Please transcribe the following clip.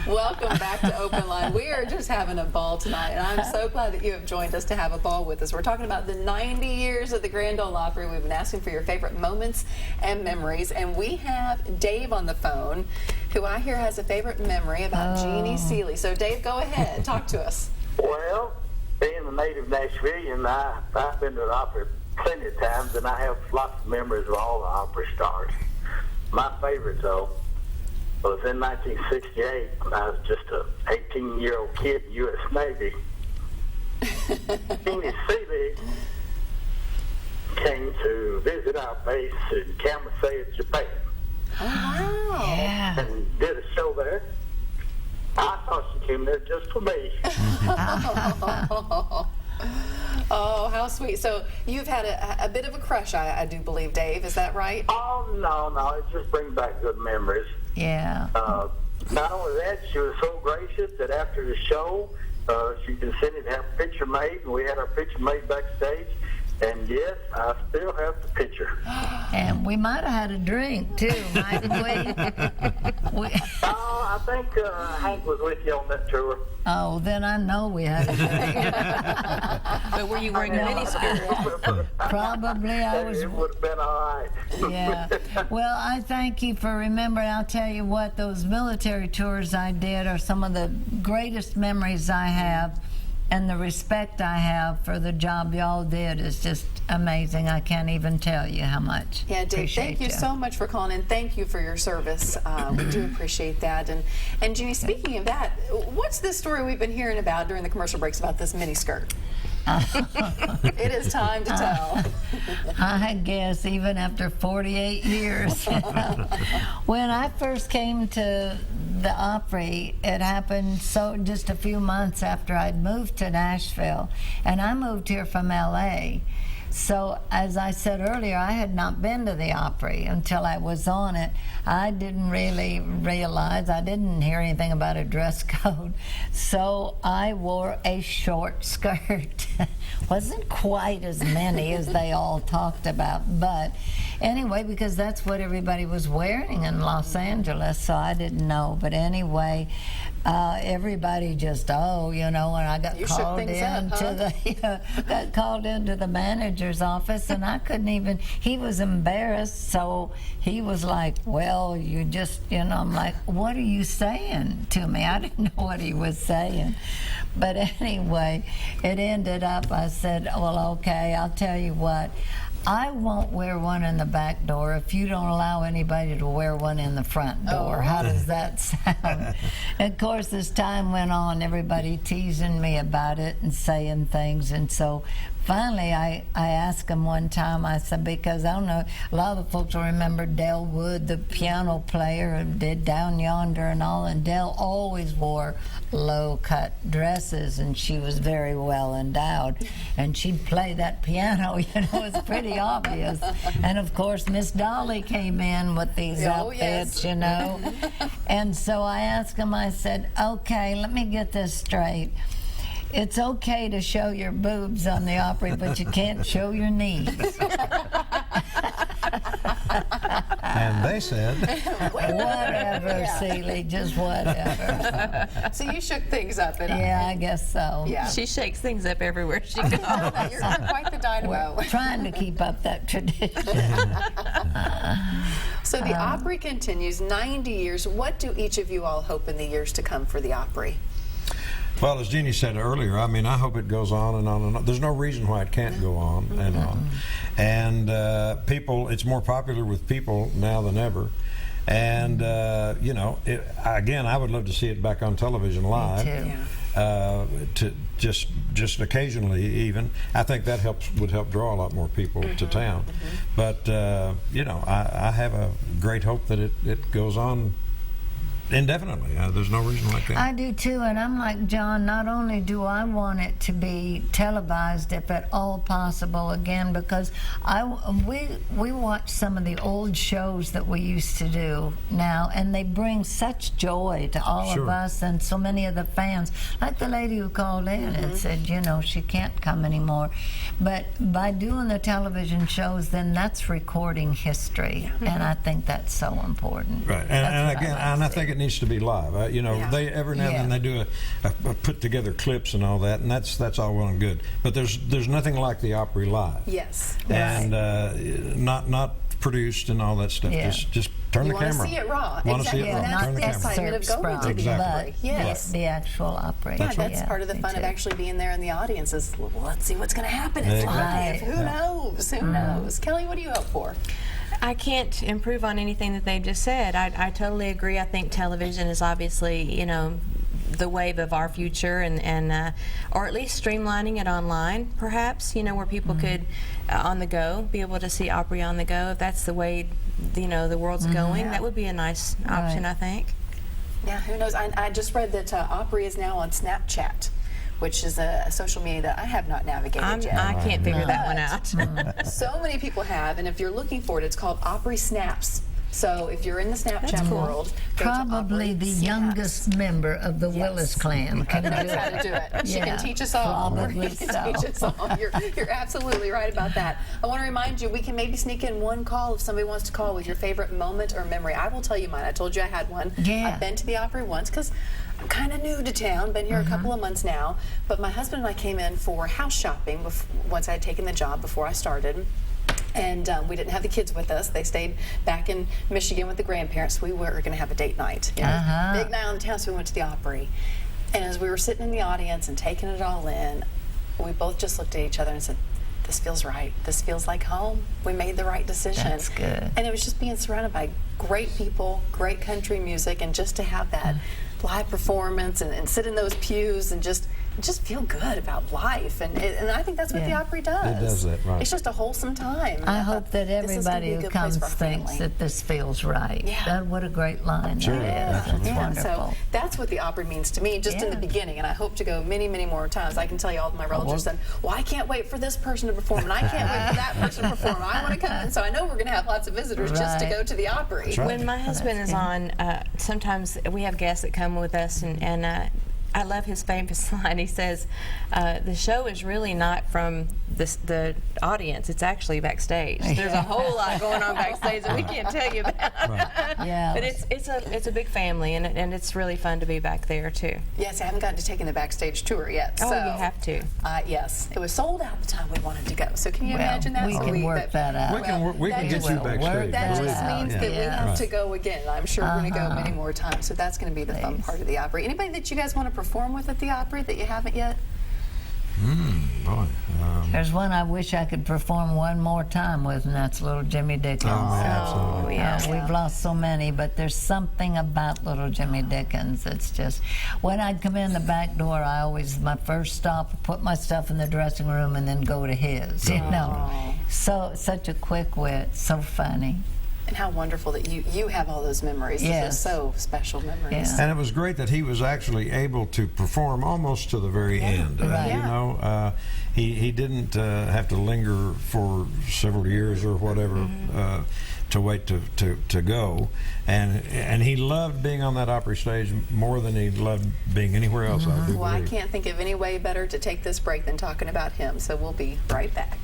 Welcome back to OpenLine. We are just having a ball tonight, and I'm so glad that you have joined us to have a ball with us. We're talking about the 90 years of the Grand Ole Opry. We've been asking for your favorite moments and memories, and we have Dave on the phone, who I hear has a favorite memory about Jeannie Seely. So, Dave, go ahead. Talk to us. Well, being a native Nashvilleian, I've been to the opera plenty of times, and I have lots of memories of all the opera stars. My favorite, though, was in 1968 when I was just an 18-year-old kid in the U.S. Navy. Jeannie Seely came to visit our base in Kamasai, Japan. Oh, wow. Yeah. And did a show there. I thought she came there just for me. Oh, how sweet. So you've had a bit of a crush, I do believe, Dave. Is that right? Oh, no. It just brings back good memories. Yeah. Not only that, she was so gracious that after the show, she consented to have a picture made, and we had our picture made backstage. And yes, I still have the picture. And we might have had a drink, too, mightn't we? I think Hank was with you on that tour. Oh, then I know we had a drink. But were you wearing a miniskirt? Probably I was. It would have been all right. Yeah. Well, I thank you for remembering. I'll tell you what, those military tours I did are some of the greatest memories I have. And the respect I have for the job y'all did is just amazing. I can't even tell you how much. Yeah, Dave, thank you so much for calling in. Thank you for your service. We do appreciate that. And Jeannie, speaking of that, what's this story we've been hearing about during the commercial breaks about this miniskirt? It is time to tell. I guess even after 48 years. When I first came to the Opry, it happened just a few months after I'd moved to Nashville, and I moved here from LA. So, as I said earlier, I had not been to the Opry until I was on it. I didn't really realize, I didn't hear anything about a dress code. So I wore a short skirt. Wasn't quite as many as they all talked about, but anyway, because that's what everybody was wearing in Los Angeles, so I didn't know. But anyway, everybody just, and I got called got called into the manager's office, and I couldn't even, he was embarrassed, so he was like, well, you just, I'm like, what are you saying to me? I didn't know what he was saying. But anyway, it ended up, I said, well, okay, I'll tell you what, I won't wear one in the back door if you don't allow anybody to wear one in the front door. Oh. How does that sound? Of course, as time went on, everybody teasing me about it and saying things, and so finally I asked him one time, I said, because I don't know, a lot of the folks will remember Del Wood, the piano player, who did Down Yonder and all, and Del always wore low-cut dresses, and she was very well endowed, and she'd play that piano, it was pretty obvious. And of course, Miss Dolly came in with these outfits, and so I asked him, I said, okay, let me get this straight. It's okay to show your boobs on the Opry, but you can't show your knees. And they said, whatever, Seely, just whatever. So you shook things up. Yeah, I guess so. Yeah. She shakes things up everywhere she goes. You're quite the dynamo. We're trying to keep up that tradition. So the Opry continues 90 years. What do each of you all hope in the years to come for the Opry? well, as Jeannie said earlier, I mean, I hope it goes on and on and on. There's no reason why it can't go on and on. And people, it's more popular with people now than ever. And, you know, again, I would love to see it back on television live. Me too. To just occasionally even. I think that would help draw a lot more people to town. But, you know, I have a great hope that it goes on indefinitely. There's no reason like that. I do too, and I'm like John, not only do I want it to be televised if at all possible again, because we watch some of the old shows that we used to do now, and they bring such joy to all of us and so many of the fans, like the lady who called in and said, you know, she can't come anymore. But by doing the television shows, then that's recording history, and I think that's so important. Right, and again, and I think it needs to be live. You know, Yeah. they every now and then they do a put together clips and all that, and that's all well and good. But there's nothing like the Opry live. Yes. And not produced and all that stuff. Yeah. Just turn You the camera. want to see it raw. Want to Exactly. see it raw. And that's Turn the the camera. excitement of going to the Exactly. Opry. Yes. The actual Opry. Yeah, that's part of the me fun of too. actually being there in the audience is, well, let's see what's going to happen. It's Exactly. live. Who Right. knows? Who knows? Kelly, what do you hope for? I can't improve on anything that they just said. I totally agree. I think television is obviously, you know, the wave of our future, and or at least streamlining it online, perhaps, you know, where people could, on the go, be able to see Opry on the go. If that's the way, you know, the world's going, that would be a nice option, I think. Yeah, who knows? I just read that Opry is now on Snapchat, which is a social media that I have not navigated yet. I can't figure that one But out. So many people have, and if you're looking for it, it's called Opry Snaps. So if you're in the Snapchat cool. world, go to Probably Opry the Snaps. youngest member of the Willis clan can do Knows how to it. do it. She Yeah, can teach us all. probably She can so. teach us all. You're absolutely right about that. I want to remind you, we can maybe sneak in one call if somebody wants to call with your favorite moment or memory. I will tell you mine. I told you I had one. Yeah. I've been to the Opry once because I'm kind of new to town. Been here a couple of months now. But my husband and I came in for house shopping once I had taken the job before I started. And we didn't have the kids with us. They stayed back in Michigan with the grandparents. We were going to have a date night. You know, big night on the town, so we went to the Opry. And as we were sitting in the audience and taking it all in, we both just looked at each other and said, this feels right. This feels like home. We made the right decision. That's good. And it was just being surrounded by great people, great country music, and just to have that live performance and sit in those pews and just feel good about life. And I think that's what the Yeah. Opry does. It does that, right. It's just a wholesome time. I hope that This is gonna be everybody a who good place comes for our thinks family. that this feels right. Yeah. What a great line Sure, that is. absolutely. It's wonderful. So that's what the Opry means to me, just in the Yeah. beginning, and I hope to go many, many more times. I can tell you all of my relatives said, well, I can't wait for this person to perform, and I can't wait for that person to perform. I want to come. And so I know we're going to have lots of visitors just to Right. go to the Opry. right. When my husband is on, sometimes we have guests that come with us, and I love his famous line. He says, the show is really not from the audience. It's actually backstage. There's a whole lot going on backstage that we can't tell you about. Yeah. But it's a big family, and it's really fun to be back there, too. Yes, I haven't gotten to taking the backstage tour yet. Oh, so, you have to. Yes, it was sold out the time we wanted to go. So can you Well, imagine that? we So can work that out. We can that get just- you will work backstage. That believe just me. means that we Yeah. have to go again. I'm sure we're going to go many more times. So that's going to be the fun Please. part of the Opry. Anybody that you guys want to perform with at the Opry that you haven't yet? Boy, There's one I wish I could perform one more time with, and that's Little Jimmy Dickens. Oh, man, absolutely. We've lost so many, but there's something about Little Jimmy Dickens. It's just, when I'd come in the back door, I always, my first stop, put my stuff in the dressing room and then go to his, you know. So, such a quick wit, so funny. And how wonderful that you have all those memories. Those are Yes. so special memories. Yeah. and it was great that he was actually able to perform almost to the very end. Right. You know, he didn't have to linger for several years or whatever to wait to go, and he loved being on that Opry stage more than he loved being anywhere else. I do Well, I believe. can't think of any way better to take this break than talking about him. So we'll be right back.